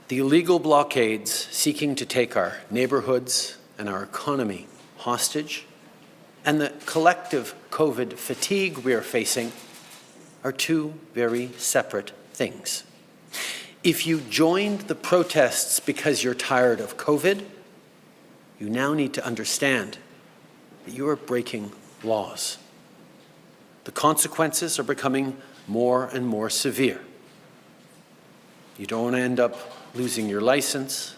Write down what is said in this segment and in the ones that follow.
The illegal blockades seeking to take our neighborhoods and our economy hostage, and the collective COVID fatigue we are facing are two very separate things. If you joined the protests because you're tired of COVID, you now need to understand that you are breaking laws. The consequences are becoming more and more severe. You don't end up losing your license,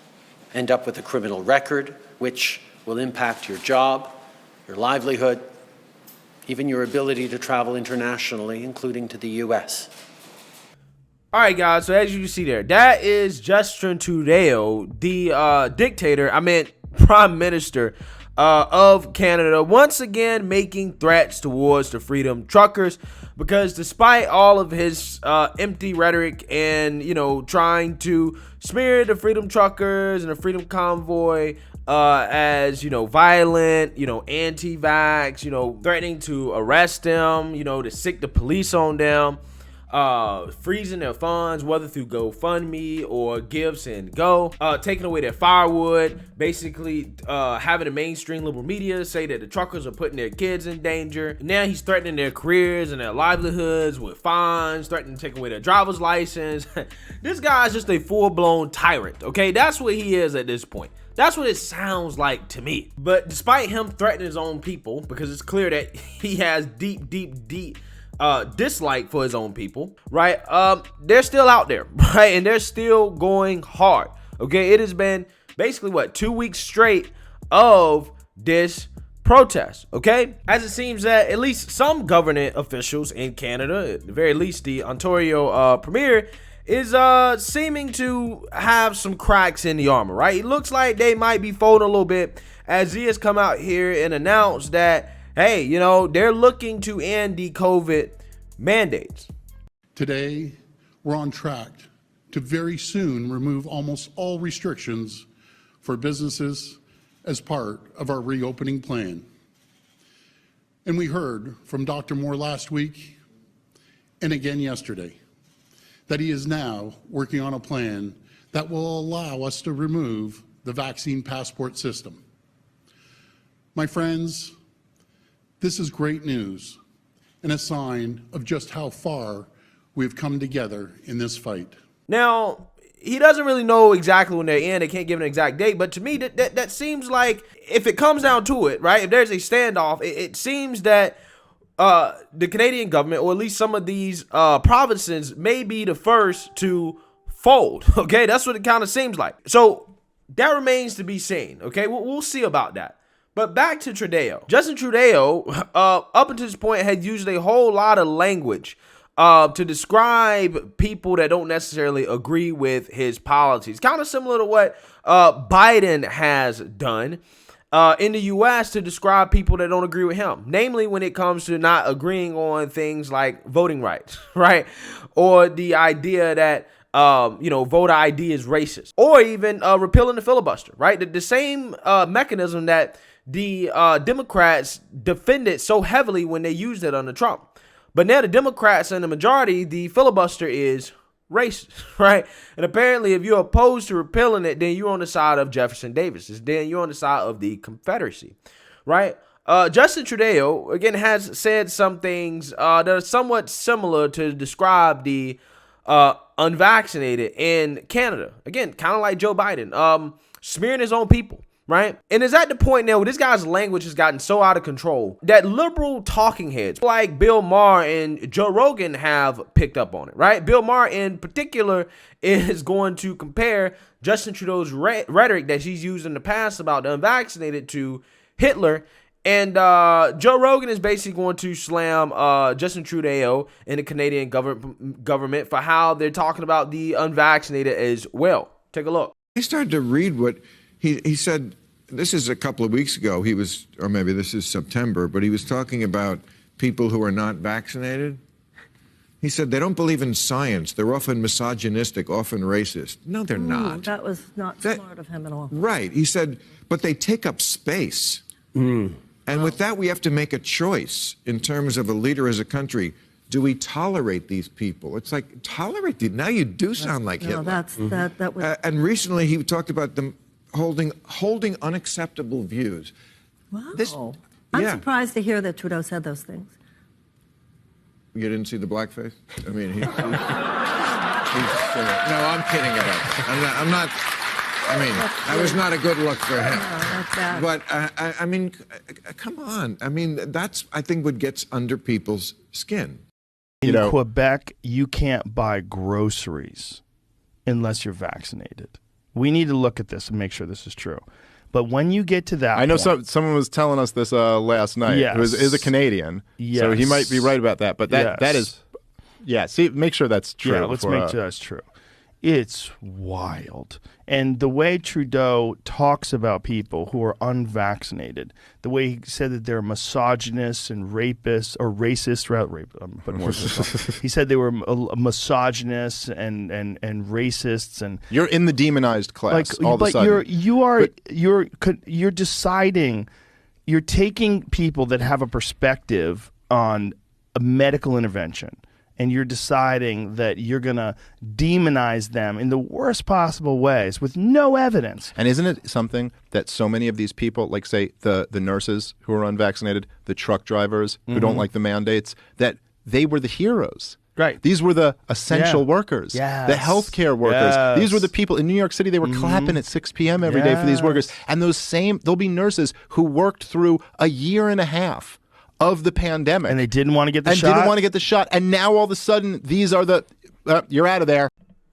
end up with a criminal record, which will impact your job, your livelihood, even your ability to travel internationally, including to the US. All right, guys, so as you see there, that is Justin Trudeau, the Prime Minister of Canada, once again making threats towards the Freedom Truckers, because despite all of his empty rhetoric and, trying to smear the Freedom Truckers and the Freedom Convoy as, violent, anti-vax, threatening to arrest them, to sick the police on them, freezing their funds, whether through GoFundMe or Gives and Go, taking away their firewood, basically having the mainstream liberal media say that the truckers are putting their kids in danger. Now he's threatening their careers and their livelihoods with fines, threatening to take away their driver's license. This guy's just a full-blown tyrant, okay? That's what he is at this point. That's what it sounds like to me. But despite him threatening his own people, because it's clear that he has deep dislike for his own people, right? They're still out there, right? And they're still going hard, okay? It has been basically 2 weeks straight of this protest, okay? As it seems that at least some government officials in Canada, at the very least the Ontario Premier, is seeming to have some cracks in the armor, right? It looks like they might be folding a little bit, as he has come out here and announced that, hey, they're looking to end the COVID mandates. Today, we're on track to very soon remove almost all restrictions for businesses as part of our reopening plan. And we heard from Dr. Moore last week and again yesterday that he is now working on a plan that will allow us to remove the vaccine passport system. My friends, this is great news and a sign of just how far we've come together in this fight. Now, he doesn't really know exactly when they end. They can't give an exact date, but to me, that seems like, if it comes down to it, right, if there's a standoff, it seems that the Canadian government, or at least some of these provinces, may be the first to fold, okay? That's what it kind of seems like. So that remains to be seen, okay? We'll see about that. But back to Trudeau. Justin Trudeau, up until this point, had used a whole lot of language to describe people that don't necessarily agree with his policies. Kind of similar to what Biden has done in the U.S. to describe people that don't agree with him. Namely, when it comes to not agreeing on things like voting rights, right? Or the idea that voter ID is racist, or even repealing the filibuster, right? The same mechanism that the Democrats defended so heavily when they used it under Trump. But now the Democrats and the majority, the filibuster is racist, right? And apparently if you're opposed to repealing it, then you're on the side of Jefferson Davis. Then you're on the side of the Confederacy, right? Justin Trudeau, again, has said some things that are somewhat similar to describe the unvaccinated in Canada. Again, kind of like Joe Biden, smearing his own people, right? And it's at the point now where this guy's language has gotten so out of control that liberal talking heads like Bill Maher and Joe Rogan have picked up on it, right? Bill Maher in particular is going to compare Justin Trudeau's rhetoric that she's used in the past about the unvaccinated to Hitler. And Joe Rogan is basically going to slam Justin Trudeau and the Canadian government for how they're talking about the unvaccinated as well. Take a look. I started to read what he said. This is a couple of weeks ago. He was, or maybe this is September, but he was talking about people who are not vaccinated. He said they don't believe in science. They're often misogynistic, often racist. No, they're not. That was not smart of him at all. Right. He said, but they take up space. And with that, we have to make a choice in terms of a leader as a country. do we tolerate these people? It's like, tolerate these? Now you do sound like No, Hitler. that was. And recently he talked about them holding unacceptable views. Wow. I'm yeah. surprised to hear that Trudeau said those things. You didn't see the blackface? I mean, no, I'm kidding about that. I'm not. I mean, that was not a good look for him. No, that's bad. But I mean, come on. I mean, that's, I think, what gets under people's skin. In Quebec, you can't buy groceries unless you're vaccinated. We need to look at this and make sure this is true. But when you get to that I know point, someone was telling us this last night. Yes. Who is a Canadian. Yes. So he might be right about that. But that is, see, make sure that's true. Yeah, let's make sure that's true. It's wild. And the way Trudeau talks about people who are unvaccinated, the way he said that they're misogynists and rapists, or racist, I'm putting words in his mouth. He said they were misogynists and racists, and you're in the demonized class all of a but sudden. you're deciding, you're taking people that have a perspective on a medical intervention, and you're deciding that you're going to demonize them in the worst possible ways with no evidence. And isn't it something that so many of these people, like say the nurses who are unvaccinated, the truck drivers who don't like the mandates, that they were the heroes? Right. These were the essential workers, the healthcare workers. Yes. These were the people in New York City. They were clapping at 6 p.m. every day for these workers. And there'll be nurses who worked through a year and a half of the pandemic. And they didn't want to get the shot. And now all of a sudden, these are you're out of there.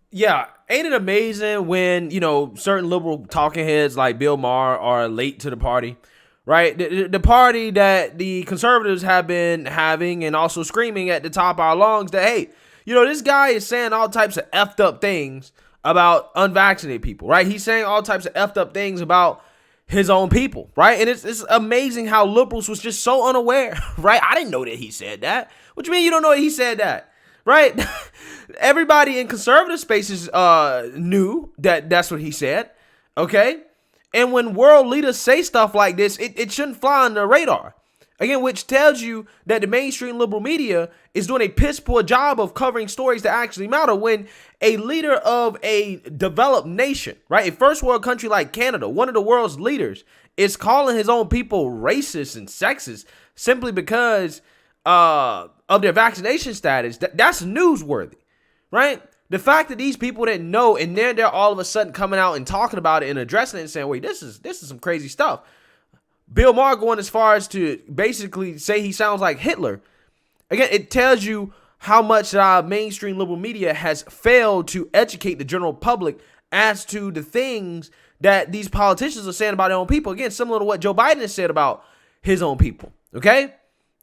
Yeah, ain't it amazing when, certain liberal talking heads like Bill Maher are late to the party, right? The party that the conservatives have been having and also screaming at the top of our lungs that, hey, this guy is saying all types of effed up things about unvaccinated people, right? He's saying all types of effed up things about his own people, right? And it's amazing how liberals was just so unaware, right? I didn't know that he said that. What you mean you don't know that he said that, right? Everybody in conservative spaces knew that that's what he said, okay? And when world leaders say stuff like this, it shouldn't fly on the radar. Again, which tells you that the mainstream liberal media is doing a piss poor job of covering stories that actually matter when a leader of a developed nation, right, a first world country like Canada, one of the world's leaders, is calling his own people racist and sexist simply because of their vaccination status. That's newsworthy, right? The fact that these people didn't know and then they're all of a sudden coming out and talking about it and addressing it and saying, wait, this is some crazy stuff. Bill Maher going as far as to basically say he sounds like Hitler. Again, it tells you how much mainstream liberal media has failed to educate the general public as to the things that these politicians are saying about their own people. Again, similar to what Joe Biden has said about his own people. Okay?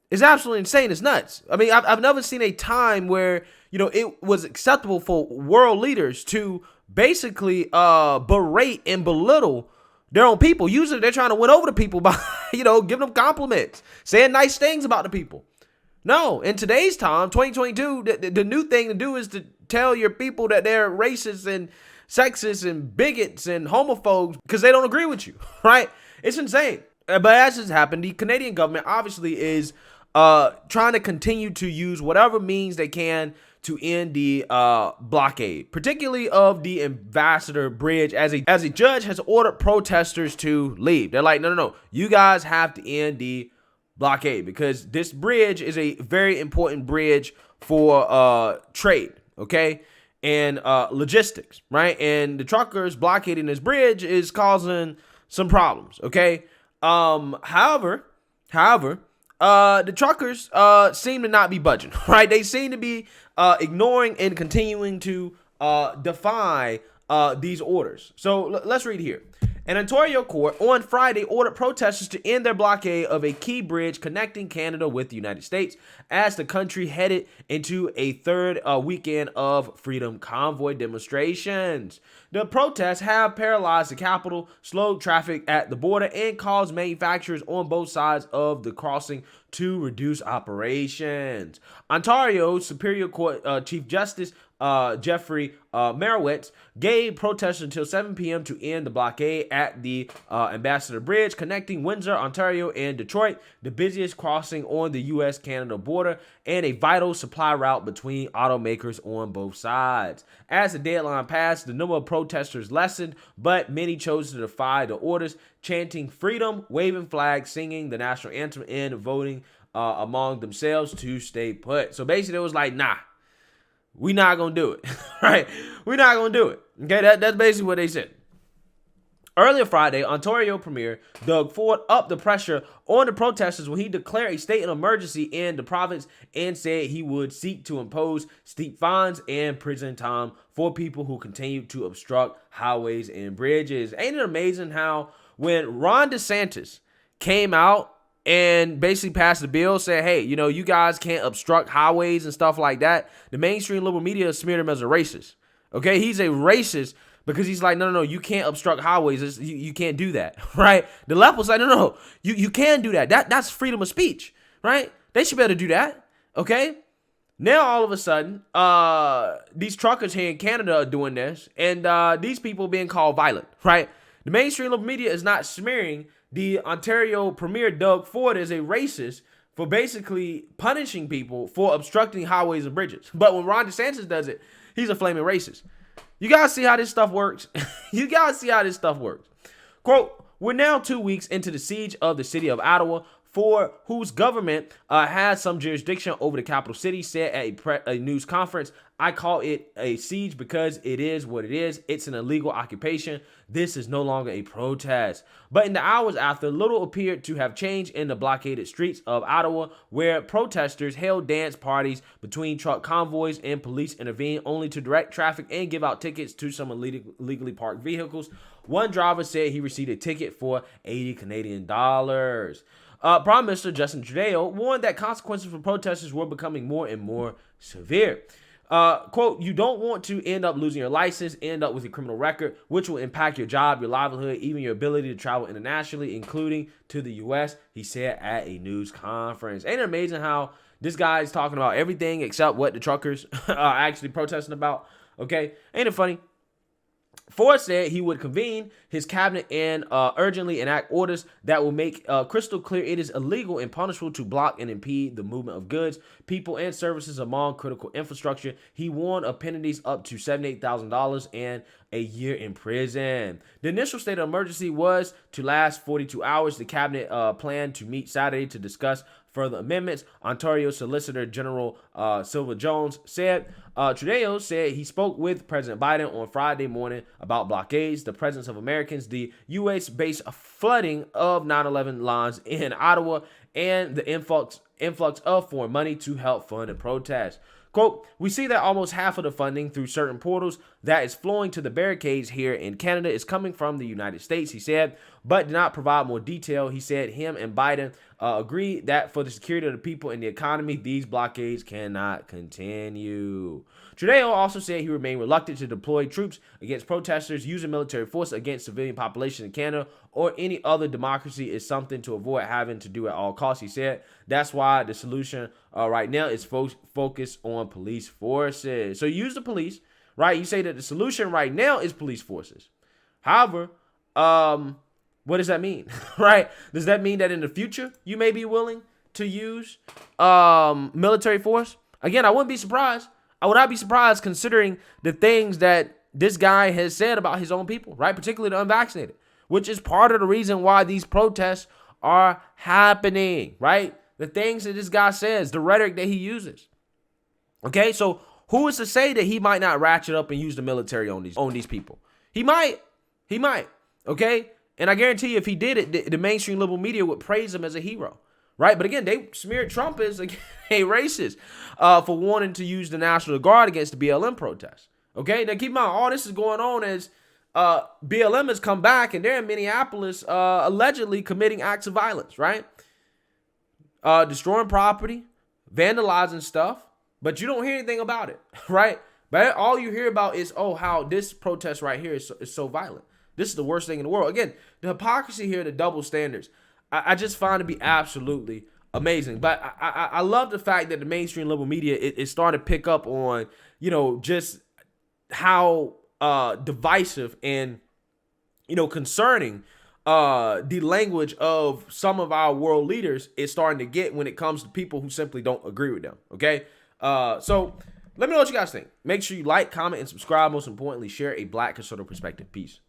It's absolutely insane. It's nuts. I mean, I've never seen a time where, it was acceptable for world leaders to basically berate and belittle their own people. Usually they're trying to win over the people by, giving them compliments, saying nice things about the people. No, in today's time, 2022, the new thing to do is to tell your people that they're racist and sexist and bigots and homophobes because they don't agree with you, right? It's insane. But as has happened, the Canadian government obviously is trying to continue to use whatever means they can to end the blockade, particularly of the Ambassador Bridge, as a judge has ordered protesters to leave. They're like, no, you guys have to end the blockade because this bridge is a very important bridge for trade, okay, and logistics, right? And the truckers blockading this bridge is causing some problems, okay? However, the truckers seem to not be budging, right? They seem to be ignoring and continuing to defy these orders. So let's read here. An Ontario court on Friday ordered protesters to end their blockade of a key bridge connecting Canada with the United States as the country headed into a third weekend of Freedom Convoy demonstrations. The protests have paralyzed the capital, slowed traffic at the border, and caused manufacturers on both sides of the crossing to reduce operations. Ontario Superior Court Chief Justice Jeffrey Merowitz, gave protesters until 7 p.m. to end the blockade at the Ambassador Bridge connecting Windsor, Ontario, and Detroit, the busiest crossing on the U.S.-Canada border and a vital supply route between automakers on both sides. As the deadline passed, the number of protesters lessened, but many chose to defy the orders, chanting freedom, waving flags, singing the national anthem, and voting among themselves to stay put. So basically, it was like, nah, we not gonna do it, right? We're not gonna do it. Okay, that's basically what they said. Earlier Friday, Ontario Premier Doug Ford upped the pressure on the protesters when he declared a state of emergency in the province and said he would seek to impose steep fines and prison time for people who continue to obstruct highways and bridges. Ain't it amazing how when Ron DeSantis came out and basically passed the bill, said, hey, you know, you guys can't obstruct highways and stuff like that, the mainstream liberal media smeared him as a racist. Okay, he's a racist because he's like, no, you can't obstruct highways. You can't do that, right? The left was like, no, you can do that. That's freedom of speech, right? They should be able to do that, okay? Now, all of a sudden, these truckers here in Canada are doing this, and these people being called violent, right? The mainstream liberal media is not smearing the Ontario Premier Doug Ford as a racist for basically punishing people for obstructing highways and bridges. But when Ron DeSantis does it, he's a flaming racist. You guys see how this stuff works? You guys see how this stuff works. Quote, we're now 2 weeks into the siege of the city of Ottawa, for whose government has some jurisdiction over the capital city, said at a news conference. I call it a siege because it is what it is. It's an illegal occupation. This is no longer a protest. But in the hours after, little appeared to have changed in the blockaded streets of Ottawa, where protesters held dance parties between truck convoys and police intervened only to direct traffic and give out tickets to some illegally parked vehicles. One driver said he received a ticket for 80 Canadian dollars. Prime Minister Justin Trudeau warned that consequences for protesters were becoming more and more severe. Quote, you don't want to end up losing your license, end up with a criminal record, which will impact your job, your livelihood, even your ability to travel internationally, including to the U.S., he said at a news conference. Ain't it amazing how this guy is talking about everything except what the truckers are actually protesting about? Okay, ain't it funny? Ford said he would convene his cabinet and urgently enact orders that will make crystal clear it is illegal and punishable to block and impede the movement of goods, people, and services among critical infrastructure. He warned of penalties up to $78,000 and a year in prison. The initial state of emergency was to last 42 hours. The cabinet planned to meet Saturday to discuss further amendments. Ontario Solicitor General Sylva Jones said Trudeau said he spoke with President Biden on Friday morning about blockades, the presence of Americans, the U.S.-based flooding of 9/11 lines in Ottawa, and the influx of foreign money to help fund the protest. Quote, we see that almost half of the funding through certain portals that is flowing to the barricades here in Canada is coming from the United States, he said, but did not provide more detail. He said him and Biden agreed that for the security of the people and the economy, these blockades cannot continue. Trudeau also said he remained reluctant to deploy troops against protesters. Using military force against civilian population in Canada or any other democracy is something to avoid having to do at all costs, he said. That's why the solution right now is focused on police forces. So you use the police, right? You say that the solution right now is police forces. However, what does that mean, right? Does that mean that in the future you may be willing to use military force? Again, I wouldn't be surprised. I would not be surprised considering the things that this guy has said about his own people, right? Particularly the unvaccinated, which is part of the reason why these protests are happening, right? The things that this guy says, the rhetoric that he uses. Okay, so who is to say that he might not ratchet up and use the military on these people? He might, okay? And I guarantee you if he did it, the mainstream liberal media would praise him as a hero, right? But again, they smeared Trump as a racist for wanting to use the National Guard against the BLM protests. Okay, now keep in mind, all this is going on as BLM has come back and they're in Minneapolis allegedly committing acts of violence, right? Destroying property, vandalizing stuff, but you don't hear anything about it, right? But all you hear about is, oh, how this protest right here is so violent. This is the worst thing in the world. Again, the hypocrisy here, the double standards, I just find to be absolutely amazing. But I love the fact that the mainstream liberal media is starting to pick up on, just how divisive and concerning the language of some of our world leaders is starting to get when it comes to people who simply don't agree with them. Okay, so let me know what you guys think. Make sure you like, comment, and subscribe. Most importantly, share a Black conservative perspective. Peace.